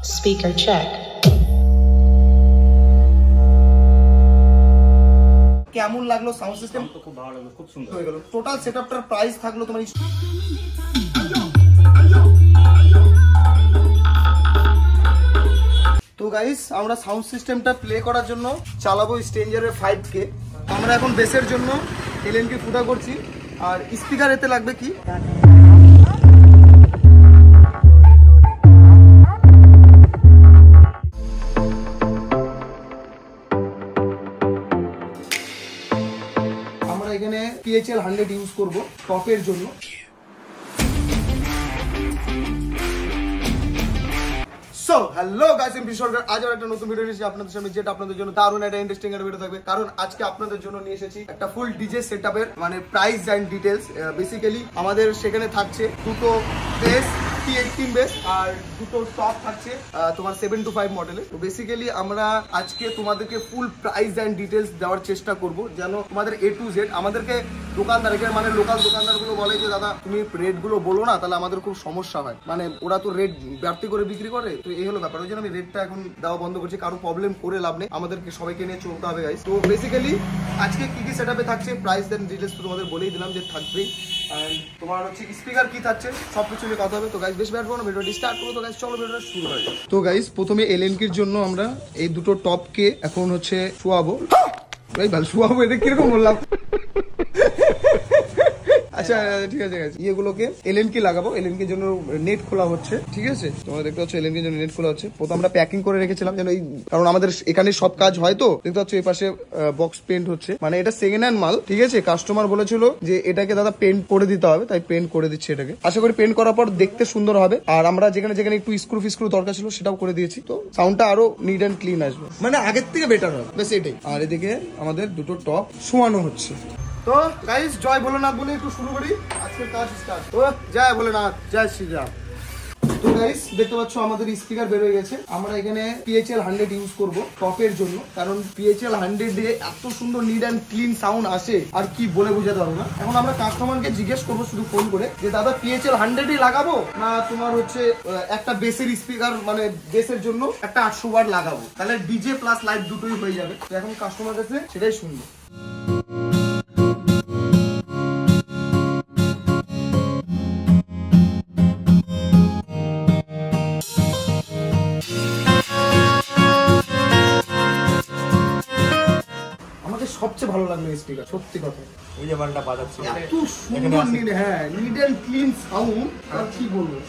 Speaker check. কেমন লাগলো sound system? তো খুব ভালো লাগলো, খুব সুন্দর হয়ে গেল। টোটাল সেটআপটার প্রাইস থাকলো তোমার তো গাইস আমরা সাউন্ড সিস্টেমটা প্লে করার জন্য চালাবো স্ট্রেঞ্জারের 5K। আমরা এখন বেসের জন্য এলএনকে ফুটা করছি আর স্পিকার এতে লাগবে কি আমরা এখানে PHL 100 ইউজ করব টপের জন্য। সো হ্যালো গাইস, আমি সরকার আজ আর একটা নতুন ভিডিও নিয়ে এসেছি আপনাদের সামনে, যেটা আপনাদের জন্য দারুণ একটা ইন্টারেস্টিং একটা ভিডিও থাকবে। কারণ আজকে আপনাদের জন্য নিয়ে এসেছি একটা ফুল ডিজে সেটআপের মানে প্রাইস এন্ড ডিটেইলস। বেসিক্যালি আমাদের সেখানে থাকছে দুটো বেস T18 বেস আর দুটো টপ থাকছে তোমার 725 মডেলের। তো বেসিক্যালি আমরা আজকে তোমাদেরকে ফুল প্রাইস এন্ড ডিটেইলস দেওয়ার চেষ্টা করব, যেন তোমাদের A to Z। আমাদেরকে দোকানদার এখানে মানে লোকাল দোকানদারগুলো বলে যে দাদা তুমি রেটগুলো বলো না, তাহলে আমাদের খুব সমস্যা হয়, মানে ওরা তো রেট বাড়তি করে বিক্রি করে। তো এই হলো ব্যাপার, ওই জন্য আমি রেটটা এখন দেওয়া বন্ধ করছি। কারো প্রবলেম করে লাভ নেই, আমাদেরকে সবাইকে নিয়ে চলতে হবে গাইস। তো বেসিক্যালি আজকে কি কি সেটআপে থাকছে প্রাইস এন্ড ডিটেইলস তো তোমাদের বলেই দিলাম যে থাকবেই। এন্ড তোমার হচ্ছে স্পিকার কি থাকছে সবকিছু নিয়ে কথা হবে। তো গাইস বেশি ব্যাড করো না, ভিডিওটি স্টার্ট করো। তো গাইস চলো ভিডিওটা শুরু করা যাক। তো গাইস প্রথমে এলএনকির জন্য আমরা এই দুটো টপকে এখন হচ্ছে শোয়াবো। ভাই ভালো শোয়াবো, এটা কিরকম বললাম? আচ্ছা ঠিক আছে গাইস, এগুলোকে এলএনকি লাগাবো। এলএনকির জন্য নেট খোলা হচ্ছে, ঠিক আছে? তোমরা দেখতে পাচ্ছ এলএনকির জন্য নেট খোলা হচ্ছে। প্রথমে আমরা প্যাকিং করে রেখেছিলাম যেন এই, কারণ আমাদের এখানে সব কাজ হয় তো। দেখতে পাচ্ছ এই পাশে বক্স পেন্ট হচ্ছে, মানে এটা সেকেন্ড হ্যান্ড মাল, ঠিক আছে? কাস্টমার বলেছিল যে এটাকে দাদা পেন্ট করে দিতে হবে, তাই পেন্ট করে দিচ্ছি এটাকে। আশা করি পেন্ট করার পর দেখতে সুন্দর হবে। আর আমরা যেখানে যেখানে একটু স্ক্রু ফিস্ক্রু দরকার ছিল সেটাও করে দিয়েছি। তো সাউন্ডটা আরো নিট অ্যান্ড ক্লিন আসবে, মানে আগের থেকে বেটার হবে, ব্যাস এটাই। আর এদিকে আমাদের দুটো টপ শোয়ানো হচ্ছে। তো গাইস জয় ভোলেনাথ বলে একটু শুরু করি আজকের কাজ স্টার্ট। ও জয় ভোলেনাথ, জয় শ্রীরাম। তো গাইস দেখতে পাচ্ছ আমাদের স্পিকার বের হয়ে গেছে। আমরা এখানে PHL 100 ইউজ করব টপের জন্য, কারণ PHL 100 এ এত সুন্দর নিট এন্ড ক্লিন সাউন্ড আসে আর কি বলে বোঝাতে পারবো না। এখন আমরা কাস্টমারকে জিজ্ঞেস করবো শুধু ফোন করে যে দাদা PHL 100 লাগাবো না তোমার হচ্ছে একটা বেসের স্পিকার, মানে বেসের জন্য একটা 800 ওয়াট লাগাবো, তাহলে ডিজে প্লাস লাইভ দুটোই হয়ে যাবে। তো এখন কাস্টমার কাছে সেটাই শুনবো। সবচেয়ে ভালো লাগলো স্পিকার, সত্যি কথা। ওই যে বালটা বাজাচ্ছি এত সুন্দর নিট, হ্যাঁ নিট এন্ড ক্লিন সাউন্ড, আর কি বলবো।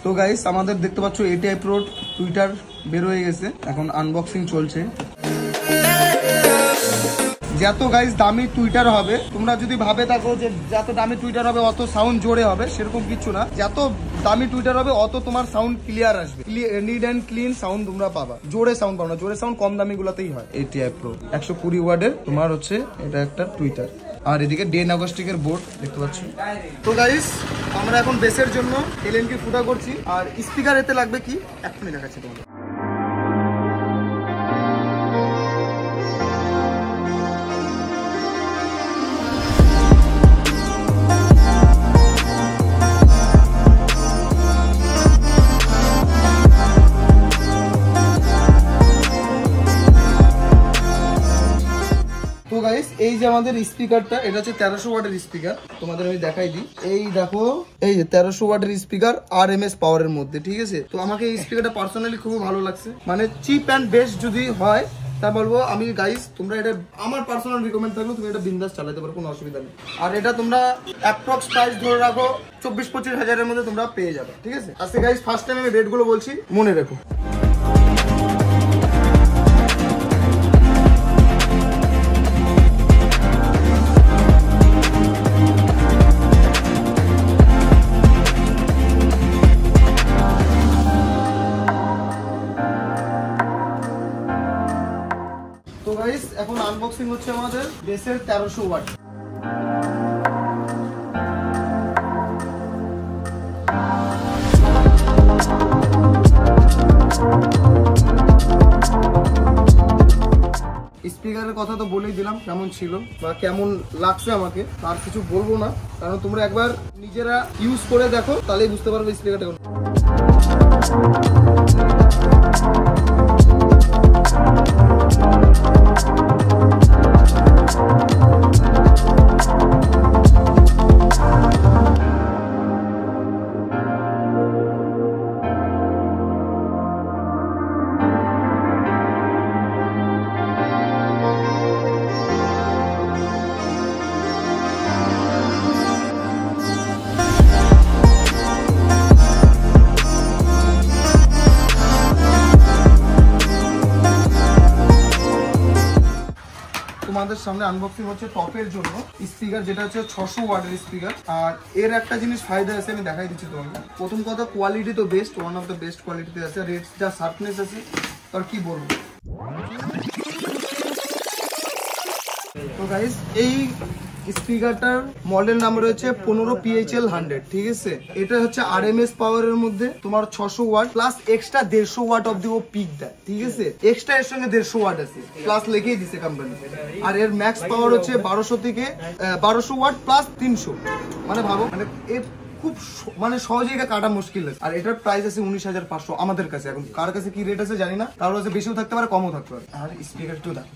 তো গাইস আমাদের দেখতে পাচ্ছ ATI Pro টুইটার বের হয়ে গেছে, এখন আনবক্সিং চলছে। যত গাইস দামি টুইটার হবে, তোমরা যদি ভাবে থাকো যে যত দামি টুইটার হবে অত সাউন্ড জোরে হবে, সেরকম কিছু না। যত দামি টুইটার হবে অত তোমার সাউন্ড ক্লিয়ার আসবে, নিট এন্ড ক্লিন সাউন্ড তোমরা পাবা। জোরে সাউন্ড পাবো না, জোরে সাউন্ড কম দামি গুলাতেই হয়। ATI Pro 120 ওয়াটের তোমার হচ্ছে এটা একটা টুইটার। আর এদিকে ডেন অ্যাকোস্টিকের বোর্ড দেখতে পাচ্ছ। তো গাইস আমরা এখন বেসের জন্য এলএনকে ফুটা করছি আর স্পিকার এতে লাগবে কি এখনই দেখাচ্ছি তোমাদের। তো গাইস এই যে আমাদের স্পিকারটা, এটা হচ্ছে 1300 ওয়াটের স্পিকার, তোমাদের আমি দেখাই দিই। এই দেখো এই যে 1300 ওয়াটের স্পিকার RMS পাওয়ারের মধ্যে, ঠিক আছে? তো আমাকে এই স্পিকারটা পার্সোনালি খুব ভালো লাগছে, মানে চিপ অ্যান্ড বেস্ট যদি হয় তা বলবো আমি গাইস। তোমরা এটা আমার পার্সোনাল রিকমেন্ড থাকলো, তুমি এটা বিন্দাস চালাতে পারো, কোনো অসুবিধা নেই। আর এটা তোমরা অ্যাপ্রক্স প্রাইস ধরে রাখো 24-25 হাজারের মধ্যে তোমরা পেয়ে যাবে, ঠিক আছে? আজকে গাইস ফার্স্ট টাইম আমি রেটগুলো বলছি, মনে রেখো। আনবক্সিং হচ্ছে আমাদের বেসের 1300 ওয়াট। স্পিকারের কথা তো বলেই দিলাম কেমন ছিল বা কেমন লাগছে আমাকে, আর কিছু বলবো না, কারণ তোমরা একবার নিজেরা ইউজ করে দেখো তাহলেই বুঝতে পারবে স্পিকারটা কেমন। তোমাদের সামনে আনবক্সিং হচ্ছে টপের জন্য স্পিকার, যেটা হচ্ছে 600 ওয়াটের স্পিকার। আর এর একটা জিনিস ফায়দা আছে, আমি দেখাই দিচ্ছি তোমাকে। প্রথম কথা, কোয়ালিটি তো best, one of the best কোয়ালিটিতে আছে। রেট যা শার্পনেস আছে আর কি বলবো। তো গাইস, এই স্পিকারটার মডেল নাম্বার রয়েছে 15 PHL 100, ঠিক আছে। এটা হচ্ছে RMS পাওয়ারের মধ্যে তোমার 600 ওয়াট প্লাস এক্সট্রা 150 ওয়াট অবধি ও পিক দেয়, ঠিক আছে। এক্সট্রা এর সঙ্গে 150 ওয়াট আছে, প্লাস লিখেই দিছে কোম্পানি। আর এর ম্যাক্স পাওয়ার হচ্ছে 1200 থেকে 1200 ওয়াট প্লাস 300। মানে ভাবো, মানে এর খুব মানে সহজে এটা কাটা মুশকিল আছে। আর এটার প্রাইস আছে 19,500 আমাদের কাছে। এখন কার কাছে কি রেট আছে জানি না, কারোর কাছে বেশিও থাকতে পারে, কমও থাকতে পারে। আর স্পিকার তো দেখো,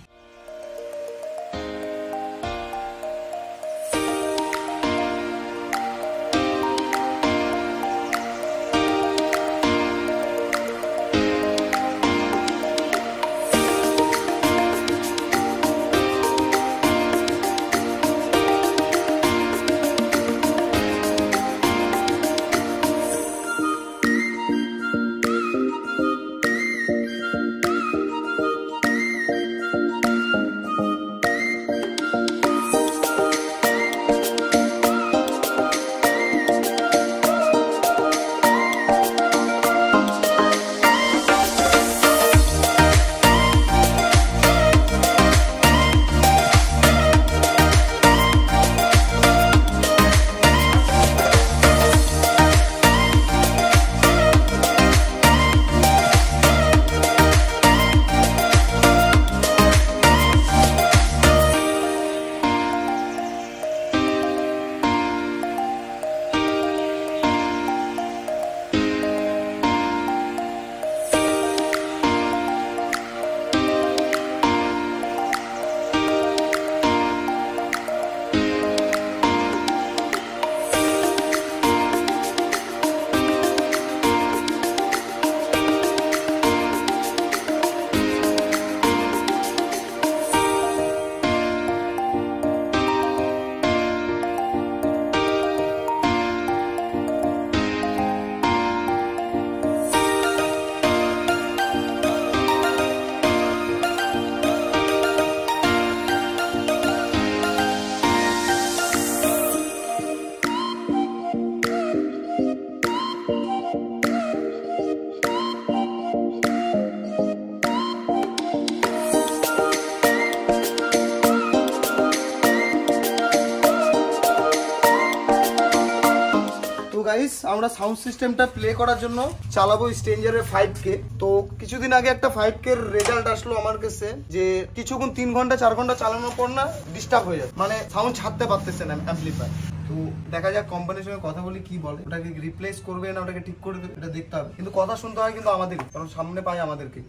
গাইস আমরা সাউন্ড সিস্টেমটা প্লে করার জন্য চালাবো স্ট্রেঞ্জারের 5K। তো কিছুদিন আগে একটা 5K এর রেজাল্ট আসলো আমার কাছে, যে কিছুক্ষণ 3 ঘন্টা 4 ঘন্টা চালানোর পর না ডিস্টার্ব হয়ে যায়, মানে সাউন্ড ছাড়তে পারতেছে না অ্যাম্পলিফায়ার। তো দেখা যাক কোম্পানির সঙ্গে কথা বলি কি বলে, ওটাকে রিপ্লেস করবে না ওটাকে ঠিক করে দেবে, এটা দেখতে হবে। কিন্তু কথা শুনতে হয় কিন্তু আমাদেরই, কারণ সামনে পাই আমাদেরকে।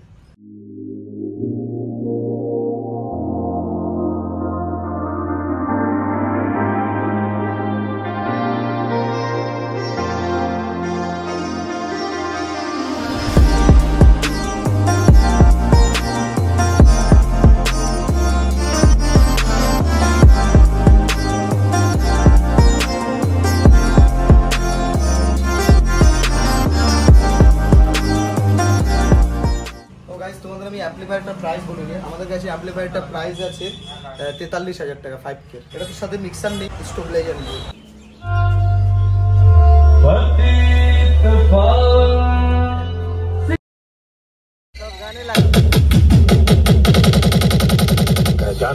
অ্যাম্পলিফায়ারটা প্রাইস বলে দিই। আমাদের কাছে অ্যাম্পলিফায়ারটা প্রাইস আছে 43,000 টাকা 5K। এটা তো সাথে মিক্সার নেই, স্টেবিলাইজার নেই। গানে লাগে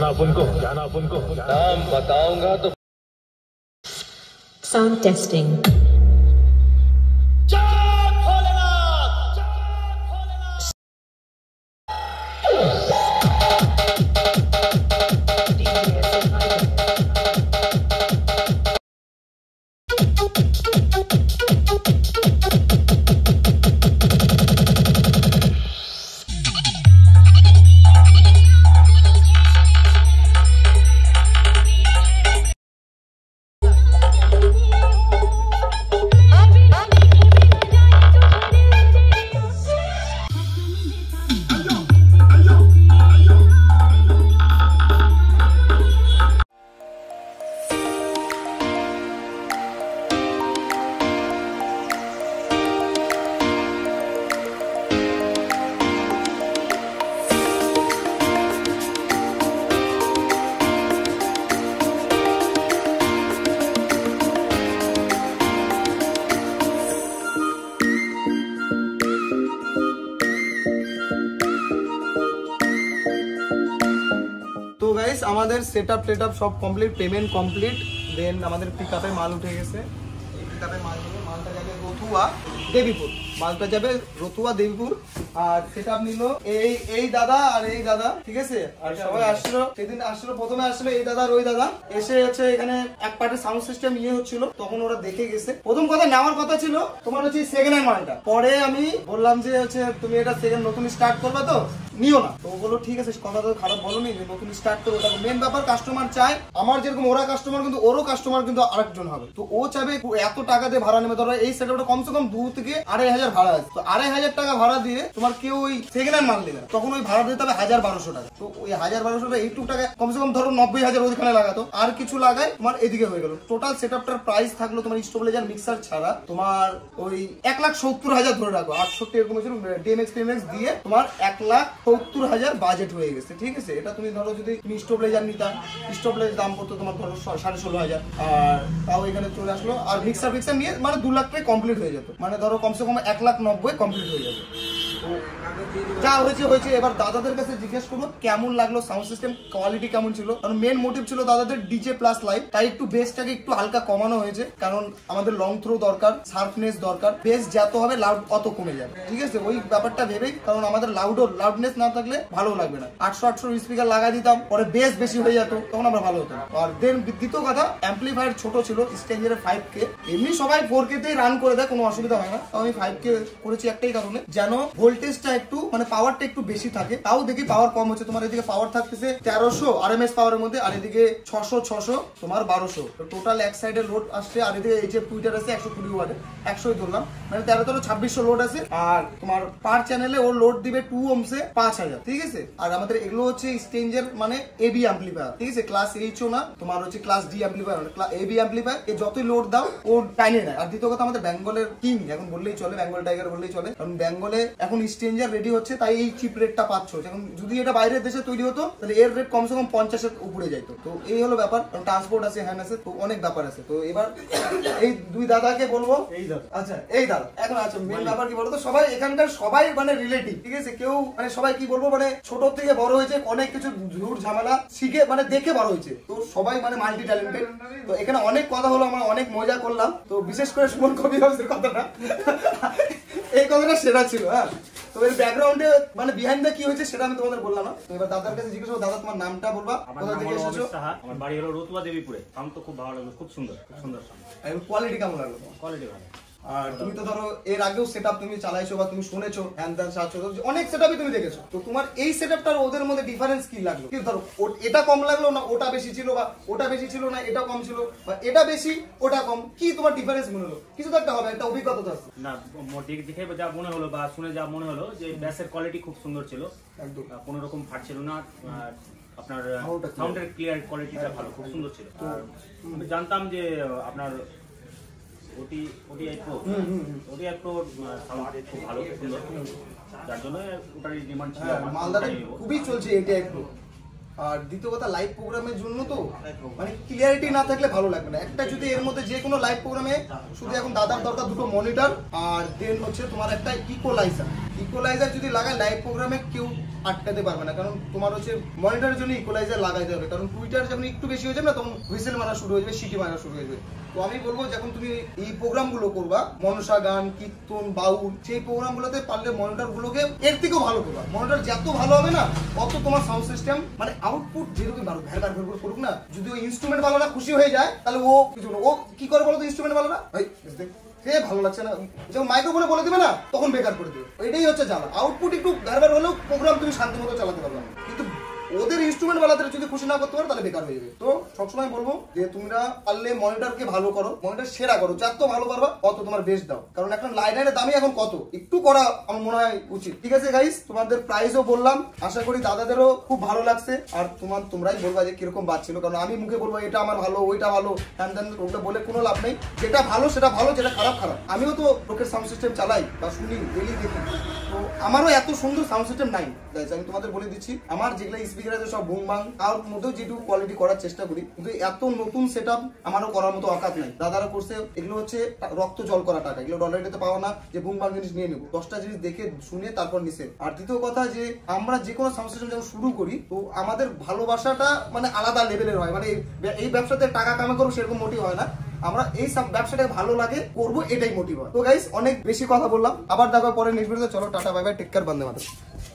नाम बताऊंगा तो Sound testing. তো গাইস আমাদের সেটআপ টেটআপ সব কমপ্লিট, পেমেন্ট কমপ্লিট। দেন আমাদের পিকআপে মাল উঠে গেছে। এই পিকআপে মালটা যাবে রতুয়া দেবীপুর, মালটা যাবে রতুয়া দেবীপুর। আর সেটআপ নিল এই দাদা আর এই দাদা, ঠিক আছে। আর সবাই আসলো, সেদিন আসলো, প্রথমে আসলো এই দাদা আর ওই দাদা। এসে হচ্ছে এখানে এক পার্টের সাউন্ড সিস্টেম ইয়ে হচ্ছিল, তখন ওরা দেখে গেছে। প্রথম কথা নেওয়ার কথা ছিল তোমার হচ্ছে সেকেন্ড হ্যান্ড মালটা। পরে আমি বললাম যে হচ্ছে তুমি এটা সেকেন্ড নতুন স্টার্ট করবে তো নিও না। তো বললো ঠিক আছে, কথা তো খারাপ বলোনি, নতুন স্টার্ট করো। ওটা মেন ব্যাপার, কাস্টমার চায় আমার যেরকম ওরা কাস্টমার, কিন্তু ওরও কাস্টমার কিন্তু আরেকজন হবে। তো ও চাবে এত টাকা দিয়ে ভাড়া নেবে। ধরো এই সেটআপটা কমসে কম 2 থেকে 2500 ভাড়া আছে। তো 2500 টাকা ভাড়া দিয়ে তোমার কেউ ওই সেকেন্ড হ্যান্ড মাল দেবে, তখন ওই ভাড়া দিতে হবে 1200 টাকা। তো ওই 1200 টাকা এইটুকু টাকা কমসে কম ধরো 90,000 ওইখানে লাগাতো, আর কিছু লাগায় তোমার এদিকে হয়ে গেল। টোটাল সেটআপটার প্রাইস থাকলো তোমার স্টেবিলাইজার মিক্সার ছাড়া তোমার ওই 1,70,000 ধরে রাখো। 68 এরকম ছিল, ডিএমএক্স টিএমএক্স দিয়ে তোমার 1,70,000 বাজেট হয়ে গেছে, ঠিক আছে। এটা তুমি ধরো যদি তুমি স্টেবিলাইজার নিতা, স্টেবিলাইজার দাম পড়তো তোমার ধরো 16,500, আর তাও এখানে চলে আসলো। আর মিক্সার ফিক্সার নিয়ে মানে 2 লাখ টাকা কমপ্লিট হয়ে যেত, মানে ধরো কমসে কম 1,90,000 কমপ্লিট হয়ে যাবে। যা হয়েছে হয়েছে। এবার দাদাদের কাছে জিজ্ঞেস করবো কেমন লাগলো, সাউন্ড সিস্টেম কোয়ালিটি কেমন ছিল। কারণ মেন মোটিভ ছিল দাদাদের ডিজে প্লাস লাইভ, তাই একটু বেসটাকে একটু হালকা কমানো হয়েছে। কারণ আমাদের লং থ্রো দরকার, শার্পনেস দরকার, বেস যত হবে লাউড অত কমে যাবে, ঠিক আছে। ওই ব্যাপারটা ভেবেই, কারণ আমাদের লাউডনেস না থাকলে ভালো লাগবে না। 800 স্পিকার লাগা দিতাম, পরে বেস বেশি হয়ে যেত, তখন আমরা ভালো হতো। আর দেন দ্বিতীয় কথা, অ্যাম্পলিফায়ার ছোট ছিল, স্টেঞ্জের 5K। এমনি সবাই 4K তেই রান করে দেয়, কোনো অসুবিধা হয় না। আমি 5K করেছি একটাই কারণে, যেন ভোল্টেজটা একটু মানে পাওয়ারটা একটু বেশি থাকে। তাও দেখি পাওয়ার কম হচ্ছে। তোমার এদিকে পাওয়ার থাকতেছে 1300 RMS পাওয়ারের মধ্যে, আর এদিকে 600 তোমার 1200। টোটাল এক সাইডে লোড আসছে। আর এদিকে এই যে টুইটার আছে 120 ওয়াট, 100ই ধরলাম, মানে 13-2600 লোড আছে। আর তোমার পার চ্যানেলে ওর লোড দিবে 2 ohms-এ 5000, ঠিক আছে। আর আমাদের এগুলো হচ্ছে স্টেঞ্জের মানে এবি অ্যাম্পলিফায়ার, ঠিক আছে। ক্লাস এইচও না, তোমার হচ্ছে class D amplifier, AB amplifier. এ যতই লোড দাও ও টাইনে নেয়। আর দ্বিতীয় কথা, আমাদের বেঙ্গলের কিং এখন বললেই চলে, বেঙ্গল টাইগার বললেই চলে। কারণ বেঙ্গলে এখন স্টেঞ্জার রেডি হচ্ছে, তাই এই চিপ রেটটা পাচ্ছ। এখন যদি এটা বাইরের দেশে তৈরি হতো তাহলে এর রেট কমসে কম 50-এর উপরে যাইতো। তো এই হলো ব্যাপার, ট্রান্সপোর্ট আছে, হ্যান্ড আছে, তো অনেক ব্যাপার আছে। তো এবার এই দুই দাদাকে বলবো, এই দাদা, আচ্ছা এই দাদা এখন আচ্ছা মেন ব্যাপার কি বলতো, সবাই এখানকার সবাই মানে রিলেটিভ, ঠিক আছে। কেউ মানে সবাই কি বলবো মানে ছোট থেকে বড় হয়েছে, অনেক কিছু ঝুট ঝামেলা শিখে মানে দেখে বড় হয়েছে। তো সবাই মানে মাল্টি ট্যালেন্টেড। তো এখানে অনেক কথা হলো, আমরা অনেক মজা করলাম। তো বিশেষ করে সুমন কবি হাউসের কথাটা, এই কথাটা সেরা ছিল। হ্যাঁ, তো এর ব্যাকগ্রাউন্ডে মানে বিহাইন্ড দ্য কি হয়েছে সেটা আমি তোমাদের বললাম না। তো এবার দাদার কাছে জিজ্ঞেস করবো, দাদা তোমার নামটা বলবা, কোথা থেকে এসেছো? আমার বাড়ি হলো রতুয়া দেবীপুরে। সাউন্ড তো খুব ভালো লাগলো, খুব সুন্দর সাউন্ড। কোয়ালিটি কেমন লাগলো তোমার? কোয়ালিটি ভালো। আর তুমি তো ধরো এর আগেও সেটআপ তুমি চালাইছো বা তুমি শুনেছো, হ্যান্ড দ্যান সার্চ অনেক সেটআপই তুমি দেখেছো। তো তোমার এই সেটআপটার ওদের মধ্যে ডিফারেন্স কি লাগলো? কি ধরো এটা কম লাগলো না ওটা বেশি ছিল, বা ওটা বেশি ছিল না এটা কম ছিল, বা এটা বেশি ওটা কম, কি তোমার ডিফারেন্স মনে হলো? কিছু তো একটা হবে, একটা অভিজ্ঞতা তো আছে না। দেখে যা মনে হলো বা শুনে যা মনে হলো যে ব্যাসের কোয়ালিটি খুব সুন্দর ছিল, একদম কোনো রকম ফাটছিল না। আপনার সাউন্ডের ক্লিয়ার কোয়ালিটিটা ভালো, খুব সুন্দর ছিল। আর আমি জানতাম যে আপনার ওটিআই প্রো সাউন্ড খুব ভালো, খুব সুন্দর, যার জন্য ওটারই ডিমান্ড ছিল। মালদাটা খুবই চলছে এটিআই প্রো। আর দ্বিতীয় কথা, লাইভ প্রোগ্রামের জন্য তো মানে ক্লিয়ারিটি না থাকলে ভালো লাগবে না। একটা যদি এর মধ্যে যে কোনো লাইভ প্রোগ্রামে শুধু এখন দাদার দরকার 2টো মনিটর, আর দেন হচ্ছে তোমার একটা ইকোলাইজার যদি লাগায় লাইভ প্রোগ্রামে কেউ আটকাতে পারবে না, কারণ তোমার হচ্ছে মনিটরের জন্য ইকুয়ালাইজার লাগাইতে হবে, কারণ টুইটার যখন একটু বেশি হয়ে যাবে না তখন হুইসেল মারা শুরু হয়ে যাবে, সিটি মারা শুরু হয়ে যাবে। তো আমি বলবো যখন তুমি এই প্রোগ্রামগুলো করবা, মনসা গান, কীর্তন, বাউল, সেই প্রোগ্রামগুলোতে পারলে মনিটর গুলোকে এর থেকেও ভালো করবা। মনিটর যত ভালো হবে না তত তোমার সাউন্ড সিস্টেম মানে আউটপুট যেরকম ভালো ভ্যার করুক না, যদি ওই ইনস্ট্রুমেন্ট ভালো না খুশি হয়ে যায় তাহলে ও কিছু না, ও কি করে বলো তো ইনস্ট্রুমেন্ট ভালো না ভাই ভালো লাগছে না, যখন মাইক্রোফোনে বলে দিবে না তখন বেকার করে দেবে। এটাই হচ্ছে জ্বালা। আউটপুট একটু ভ্যার হলেও প্রোগ্রাম তুমি শান্তি মতো চালাতে পারবে, কিন্তু ওদের ইনস্ট্রুমেন্ট বালাদের যদি খুশি না করতে পারো তাহলে বেকার হয়ে যাবে। তো সবসময় বলবো যে তোমরা পারলে মনিটরকে ভালো করো, মনিটর সেরা করো, যত ভালো পারবা অত তোমার বেস্ট দাও, কারণ এখন লাইনারের দামই এখন কত, একটু করা আমার মনে হয় উচিত। ঠিক আছে গাইস, তোমাদের প্রাইসও বললাম, আশা করি দাদাদেরও খুব ভালো লাগছে, আর তোমরাই বলবা যে কিরকম বাজছিল, কারণ আমি মুখে বলবো এটা আমার ভালো ওইটা ভালো ওগুলো বলে কোনো লাভ নেই। যেটা ভালো সেটা ভালো, যেটা খারাপ খারাপ। আমিও তো লোকের সাউন্ড সিস্টেম চালাই বা শুনি, ডেলি দেখি, তো আমারও এত সুন্দর সাউন্ড সিস্টেম নাই গাইস। আমি তোমাদের বলে দিচ্ছি, আমার যেগুলো স্পিকার আছে সব বুম বাং, তার মধ্যেও যেটুকু কোয়ালিটি করার চেষ্টা করি, কিন্তু এত নতুন সেটআপ আমারও করার মতো অকাত নাই। দাদারা করছে, এগুলো হচ্ছে রক্ত জল করা টাকা, এগুলো ডলারিতে পাওয়া না যে বুম বাং জিনিস নিয়ে নেবো, 10টা জিনিস দেখে শুনে তারপর নিছে। আর দ্বিতীয় কথা যে আমরা যে কোনো সাউন্ড সিস্টেম যখন শুরু করি তো আমাদের ভালোবাসাটা মানে আলাদা লেভেলের হয়, মানে এই ব্যবসাতে টাকা কামাই করবো সেরকম মোটিভ হয় না, আমরা এই সব ব্যবসাটাকে ভালো লাগে করবো এটাই মোটিভ হয়। তো গাইস অনেক বেশি কথা বললাম, আবার দেখা পরে নেক্সট ভিডিওতে। চলো tata bye bye, take care, বন্দে মাতরম।